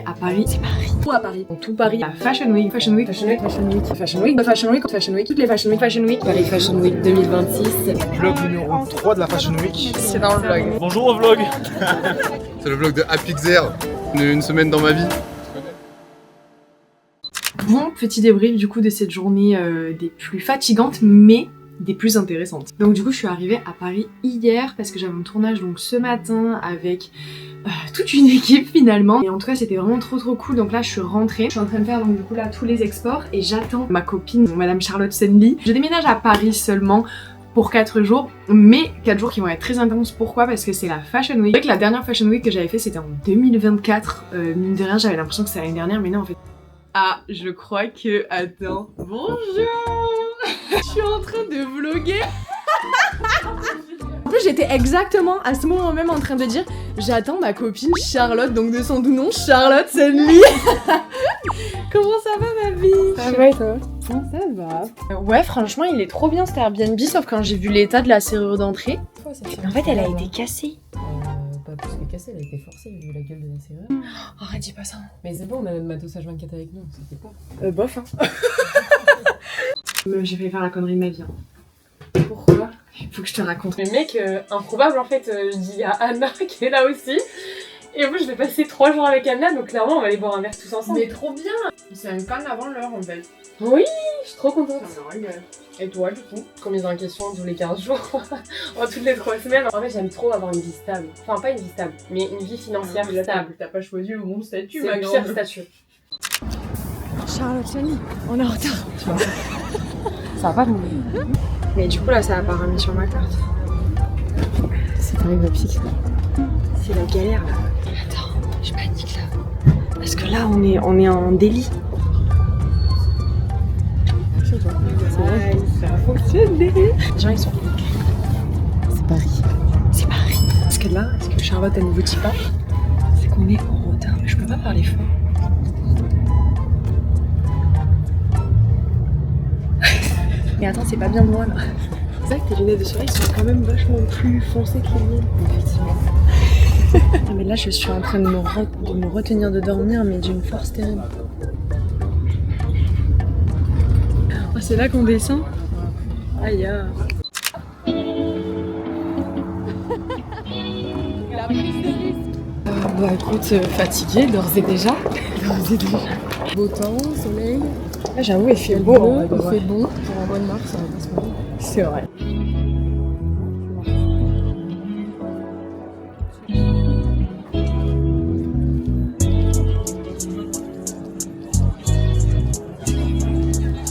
à Paris. C'est Paris. Tout à Paris. Donc tout Paris. À Fashion Week. Fashion Week. Fashion Week. Fashion Week. Fashion Week. Fashion Week. Fashion Week. Toutes les Fashion Week. Fashion Week. Paris Fashion Week 2026. Vlog numéro 3 de la Fashion Week. C'est dans le vlog. Bonjour au vlog. C'est le vlog de Apixer. Une semaine dans ma vie. Bon petit débrief du coup de cette journée des plus fatigantes mais des plus intéressantes. Donc du coup je suis arrivée à Paris hier parce que j'avais un tournage donc ce matin avec toute une équipe finalement. Et en tout cas c'était vraiment trop cool. Donc là je suis rentrée. Je suis en train de faire donc du coup là tous les exports et j'attends ma copine Madame Charlotte Senli. Je déménage à Paris seulement pour 4 jours, mais 4 jours qui vont être très intenses. Pourquoi? Parce que c'est la Fashion Week. C'est vrai que la dernière Fashion Week que j'avais fait c'était en 2024. Mine de rien j'avais l'impression que c'était l'année dernière mais non en fait. Ah, je crois que... Attends. Bonjour. Je suis en train de vlogger. En plus, j'étais exactement à ce moment même en train de dire j'attends ma copine Charlotte, donc de son doux nom, Charlotte Senli. Comment ça va ma vie? Ça va et toi? Ça va. Ouais, franchement, il est trop bien cet Airbnb, sauf quand j'ai vu l'état de la serrure d'entrée. En fait, elle a été cassée. Pas plus que cassée, elle a été forcée vu la gueule de la serrure. Arrête, dis pas ça. Mais c'est bon, on a notre matos H24 avec nous, c'était pas. Bof, hein. J'ai failli faire la connerie de ma vie. Hein. Pourquoi? Faut que je te raconte. Le mec improbable en fait, je dis à Anna qui est là aussi. Et moi je vais passer 3 jours avec Anna, donc clairement on va aller boire un verre tous ensemble. Mais trop bien. C'est une panne avant l'heure en fait. Oui, je suis trop contente. Et toi du coup? Combien dans la question tous les 15 jours, toutes les 3 semaines. En fait j'aime trop avoir une vie stable. Enfin pas une vie stable, mais une vie financière stable. T'as pas choisi le bon statut, C'est ma le grande. pire statut. Charlotte Senli, on est en retard. Ça va pas nous. Mais du coup là ça a pas remis sur ma carte. C'est pas graphique. C'est la galère là. Attends, je panique là. Parce que là on est en délit. Je sais pas. Ça fonctionne les gens ils sont... C'est Paris. C'est Paris. Parce que là, est-ce que Charlotte elle ne vous dit pas? C'est qu'on est en retard. Mais je peux pas parler fort. Mais attends, c'est pas bien moi là. C'est vrai que tes lunettes de soleil sont quand même vachement plus foncées que les miennes. Effectivement. Mais là, je suis en train de me retenir de dormir, mais d'une force terrible. Oh, c'est là qu'on descend? Aïe. La prise de risque. Bah écoute, fatiguée d'ores et déjà. Beau temps, soleil. Là, j'avoue, il fait beau. Hein, Il fait bon. Pour un mois de mars, ça va pas se mal. c'est vrai.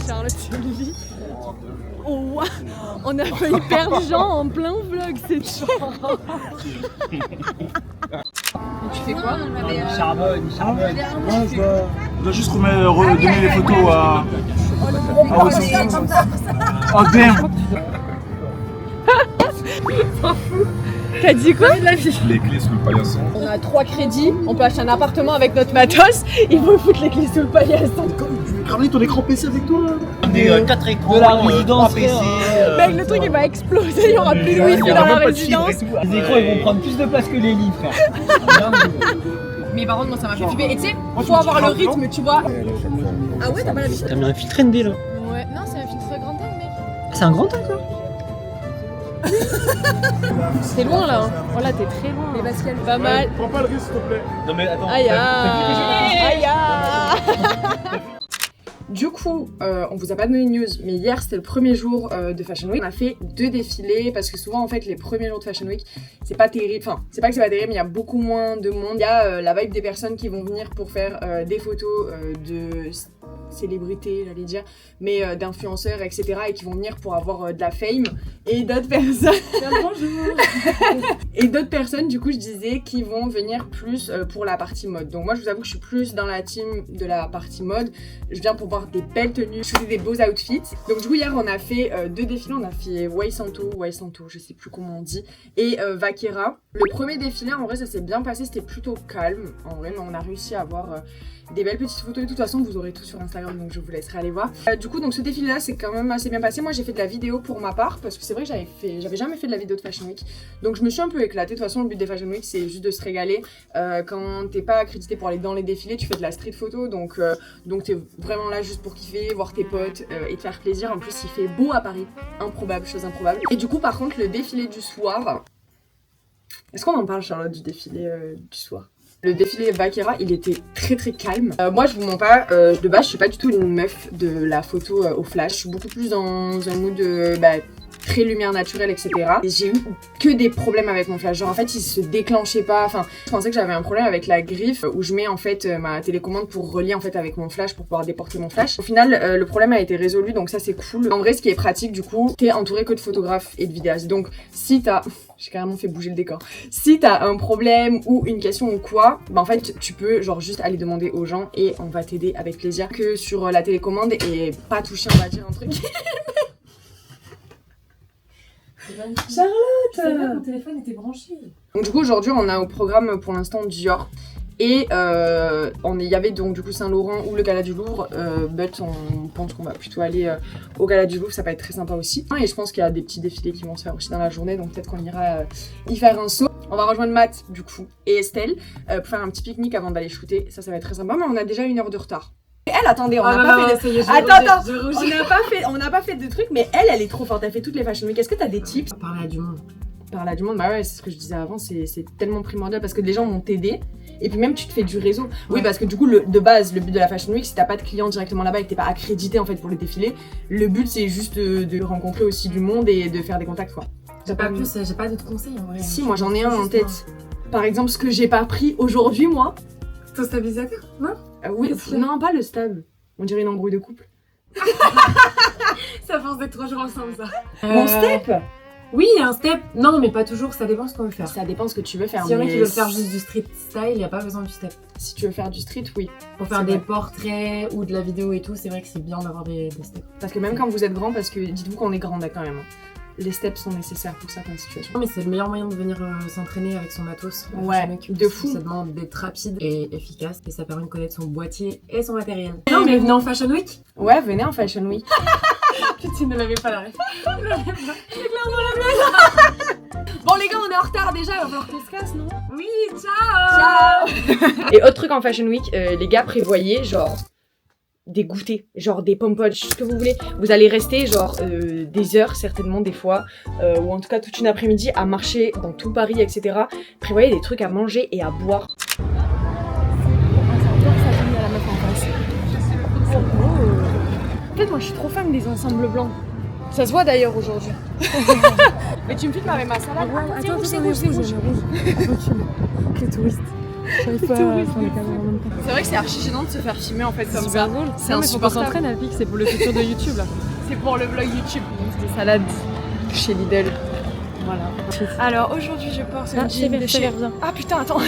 Charlotte Senli. Oh wow. On a failli perdre Jean en plein vlog, c'est chaud. Tu fais quoi? Charbonne. Ouais, je dois juste redonner les photos à Oh damn. T'as dit quoi? Les clés sous le paillasson. On a 3 crédits, on peut acheter un appartement avec notre matos, il faut foutre les clés sous le paillasson. Tu veux ramener ton écran PC avec toi là? Des 4 écrans, de la résidence, 3 PC. Mec, le truc il va exploser, il y aura plus de wifi dans la résidence. Les écrans ils vont prendre plus de place que les lits, frère. Mais par contre, moi ça m'a fait flipper. Et tu sais, faut avoir le rythme, tu vois. Ah ouais, t'as pas l'habitude? T'as mis un filtre ND là. Ouais, non, c'est un filtre grand angle, mec. C'est un grand angle quoi. T'es loin là, hein. Oh là, t'es très loin. Mais Pascal, pas mal. Prends pas le risque s'il te plaît. Non mais attends. Aïe aïe aïe. Du coup, on vous a pas donné de news, mais hier c'était le premier jour de Fashion Week. On a fait 2 défilés parce que souvent en fait les premiers jours de Fashion Week c'est pas terrible. Enfin, c'est pas que c'est pas terrible, mais il y a beaucoup moins de monde. Il y a la vibe des personnes qui vont venir pour faire des photos de célébrités, j'allais dire, mais d'influenceurs, etc. et qui vont venir pour avoir de la fame. Et d'autres personnes. Et d'autres personnes, du coup, je disais, qui vont venir plus pour la partie mode. Donc moi, je vous avoue que je suis plus dans la team de la partie mode. Je viens pour voir des belles tenues, je faisais des beaux outfits. Donc du coup, hier, on a fait 2 défilés. On a fait Waisanto, je sais plus comment on dit, et Vaquera. Le premier défilé, en vrai, ça s'est bien passé. C'était plutôt calme, en vrai, mais on a réussi à avoir des belles petites photos. Et de toute façon, vous aurez tout sur Instagram. Instagram, donc je vous laisserai aller voir. Du coup, donc ce défilé là c'est quand même assez bien passé. Moi j'ai fait de la vidéo pour ma part parce que c'est vrai que j'avais jamais fait de la vidéo de Fashion Week, donc je me suis un peu éclatée. De toute façon le but des Fashion Week c'est juste de se régaler. Quand t'es pas accrédité pour aller dans les défilés, tu fais de la street photo, donc t'es vraiment là juste pour kiffer, voir tes potes et te faire plaisir. En plus il fait beau à Paris, improbable, chose improbable. Et du coup par contre le défilé du soir, est-ce qu'on en parle Charlotte du défilé du soir? Le défilé Vaquera, il était très très calme. Moi je vous mens pas, de base je suis pas du tout une meuf de la photo au flash, je suis beaucoup plus dans un mood très lumière naturelle, etc. Et j'ai eu que des problèmes avec mon flash, genre en fait il se déclenchait pas, enfin je pensais que j'avais un problème avec la griffe où je mets en fait ma télécommande pour relier en fait avec mon flash pour pouvoir déporter mon flash. Au final le problème a été résolu, donc ça c'est cool. En vrai ce qui est pratique du coup, t'es entouré que de photographes et de vidéastes, donc si t'as... J'ai carrément fait bouger le décor. Si t'as un problème ou une question ou quoi, bah en fait tu peux genre juste aller demander aux gens et on va t'aider avec plaisir que sur la télécommande et pas toucher on va dire un truc. Charlotte, mon téléphone était branché. Donc du coup aujourd'hui on a au programme pour l'instant Dior. Et il y avait donc du coup Saint-Laurent ou le Gala du Louvre, but on pense qu'on va plutôt aller au Gala du Louvre, ça va être très sympa aussi. Et je pense qu'il y a des petits défilés qui vont se faire aussi dans la journée, donc peut-être qu'on ira y faire un saut. On va rejoindre Matt du coup et Estelle pour faire un petit pique-nique avant d'aller shooter, ça va être très sympa, mais on a déjà 1 heure de retard. Et elle, attendez, on n'a pas fait de... Attends, on n'a pas fait de trucs, mais elle est trop forte, elle fait toutes les fashion week. Est-ce que t'as des tips? Parler à du monde. Parler à du monde, bah ouais, c'est ce que je disais avant, c'est tellement primordial parce que les gens vont t'aider. Et puis même tu te fais du réseau. Oui, parce que du coup de base le but de la Fashion Week, si t'as pas de clients directement là-bas et que t'es pas accrédité en fait pour les défilés, le but c'est juste de rencontrer aussi du monde et de faire des contacts quoi. J'ai pas d'autres conseils en vrai. Si, moi j'en ai un en tête. Par exemple ce que j'ai pas pris aujourd'hui moi. Ton stabilisateur? Non? Oui, non pas le stab. On dirait une embrouille de couple. Ça force d'être 3 jours ensemble ça. Mon step? Oui, un step. Non, mais pas toujours, ça dépend ce qu'on veut faire. Ça dépend ce que tu veux faire. Si y en a qui veulent faire juste du street style, il n'y a pas besoin du step. Si tu veux faire du street, oui. Pour faire des portraits ou de la vidéo et tout, c'est vrai que c'est bien d'avoir des steps. Parce que même quand vous êtes grand, parce que dites-vous qu'on est grand quand même. Les steps sont nécessaires pour certaines situations. Non, mais c'est le meilleur moyen de venir s'entraîner avec son matos. Ouais, de fou. Ça demande d'être rapide et efficace et ça permet de connaître son boîtier et son matériel. Non, mais venez en Fashion Week. Ouais, venez en Fashion Week. Putain, ne l'avais pas la ref. Bon les gars, on est en retard déjà, il va falloir qu'on se casse, non? Oui, ciao. Ciao. Et autre truc en Fashion Week, les gars, prévoyez genre des goûters, genre des pom-poms, ce que vous voulez. Vous allez rester genre des heures certainement des fois, ou en tout cas toute une après-midi à marcher dans tout Paris, etc. Prévoyez des trucs à manger et à boire. En fait moi je suis trop fan des ensembles blancs. Ça se voit d'ailleurs aujourd'hui. Mais tu me filmes avec ma salade. Attends, c'est rouge. Les touristes. J'arrive pas à faire les caméras en même temps. C'est vrai que c'est archi gênant de se faire filmer en fait comme ça. C'est drôle. C'est insupportable. Faut pas s'entraîner, Alpic, c'est pour le futur de YouTube là. C'est pour le vlog YouTube. Des salades chez Lidl. Voilà. Alors aujourd'hui je porte un jean de chez... Ah putain attends. Tu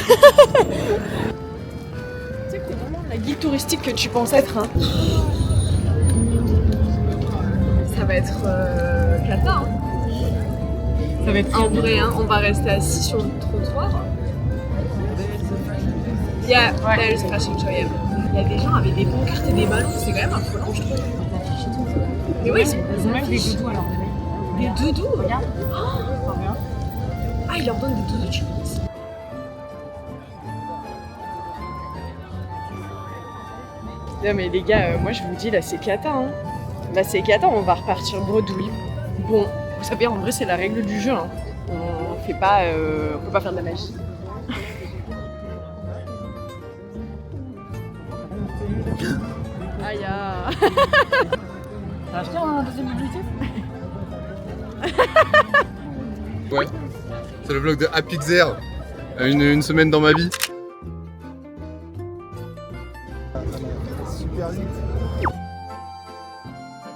sais que t'es vraiment la guide touristique que tu penses être hein. Ça va être cata hein. Ça va être en vrai hein, on va rester assis sur le trottoir. Yeah, there's fashion show. Il y a des gens avec des pancartes et des ballons, c'est quand même affolant je trouve. Mais oui, ils ont même des doudous alors. Des doudous? Regarde. Ah, ils leur donnent des doudous, tu penses? Non mais les gars, moi je vous dis là c'est cata hein. Là c'est cata, on va repartir bredouille. Bon, vous savez en vrai c'est la règle du jeu hein. On fait pas, on peut pas faire de la magie. Aïe ah. T'as acheté un deuxième objectif? Ouais, c'est le vlog de Apixer, une semaine dans ma vie. Super vite.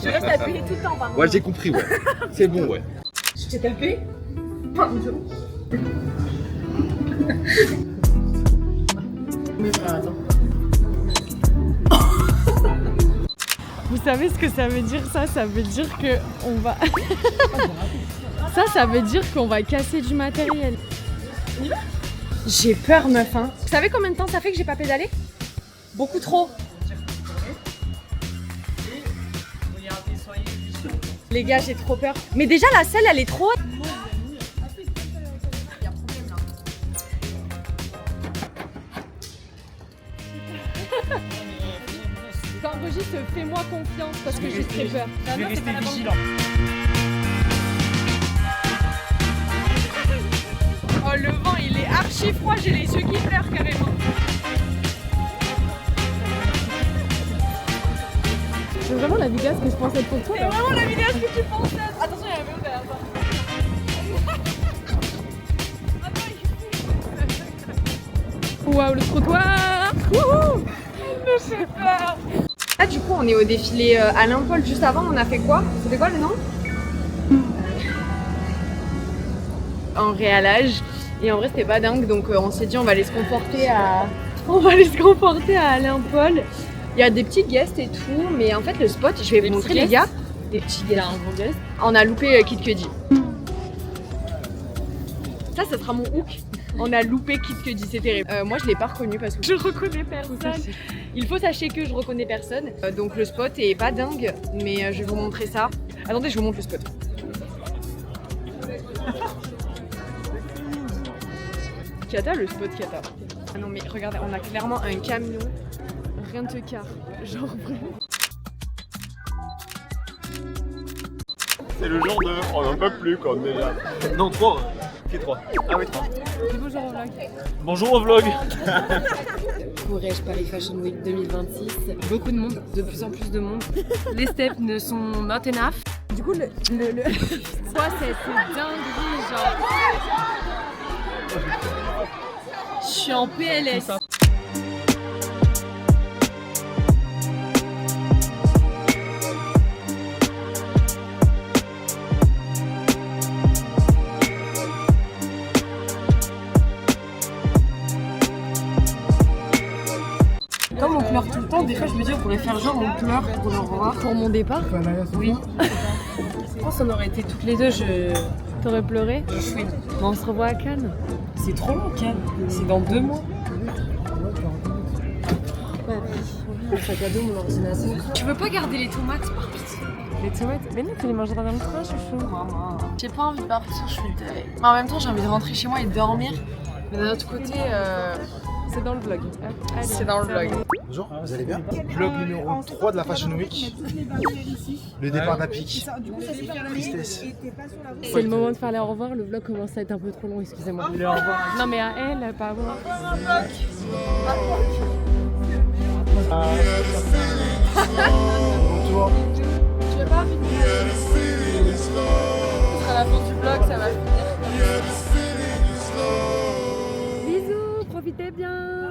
Tu restes appuyé tout le temps par contre. Ouais, j'ai compris, ouais. C'est bon, ouais. Je t'ai tapé? Pardon. Mais frère, attends. Vous savez ce que ça veut dire ça? Ça veut dire que on va... ça veut dire qu'on va casser du matériel. J'ai peur meuf hein. Vous savez combien de temps ça fait que j'ai pas pédalé? Beaucoup trop. Les gars, j'ai trop peur. Mais déjà, la selle, elle est trop haute. Quand Brigitte, fais-moi confiance parce que j'ai très peur. Je vais rester vigilant. Oh, le vent, il est archi froid, j'ai les yeux qui pleurent carrément. C'est vraiment la vidéaste que je pensais être pour toi. C'est vraiment la vidéaste que tu pensais. Attention, il y a un vélo derrière toi. Waouh, le trottoir. Wouhou. Me fait peur. Là, du coup, on est au défilé Alain Paul. Juste avant, on a fait quoi? C'était quoi le nom? En réalage. Et en vrai, c'était pas dingue. Donc, on s'est dit, on va aller se conforter à Alain Paul. Il y a des petits guests et tout. Mais en fait, le spot, je vais vous montrer les gars. Des petits guests. On a loupé Kid Cudi. Ça sera mon hook. On a loupé Kid Cudi, c'est terrible. Moi, je l'ai pas reconnu parce que je reconnais personne. Il faut sachez que je reconnais personne. Donc le spot est pas dingue, mais je vais vous montrer ça. Attendez, je vous montre le spot. Kata, le spot Kata. Ah non mais regardez, on a clairement un camion. Rien de car. Genre vraiment. C'est le jour de. On n'en peut plus quoi, on est là. Non, 3. Qui est 3? Ah oui, 3. Bonjour au vlog. Bonjour au vlog. Courrèges Paris Fashion Week 2026. Beaucoup de monde, de plus en plus de monde. Les steps ne sont not enough. Du coup, quoi cette dinguerie, genre. Je suis en PLS. Comme on pleure tout le temps, des fois je me dis on pourrait faire genre on pleure pour le revoir. Pour mon départ, Oui. Je pense qu'on aurait été toutes les deux, t'aurais pleuré. je chouine. On se revoit à Cannes. C'est trop long, Ken. C'est dans 2 mois. Mon sac à dos, mon ordinateur. Tu veux pas garder les tomates par pitié? Les tomates. Mais non, tu les mangeras dans le train, chouchou. Maman. J'ai pas envie de partir, je suis deg. Mais en même temps, j'ai envie de rentrer chez moi et de dormir. Mais d'un autre côté, C'est dans le vlog. Allez, c'est dans le vlog. Bonjour, vous allez bien? Vlog numéro 3 de la Fashion Week. Le départ d'Apic. Tristesse. C'est le moment de faire les au revoir. Le vlog commence à être un peu trop long, excusez-moi. Le au revoir. Non mais à elle, pardon. Bonjour. Tu veux pas finir? Ce sera la fin du vlog, ça va finir. Bisous, profitez bien.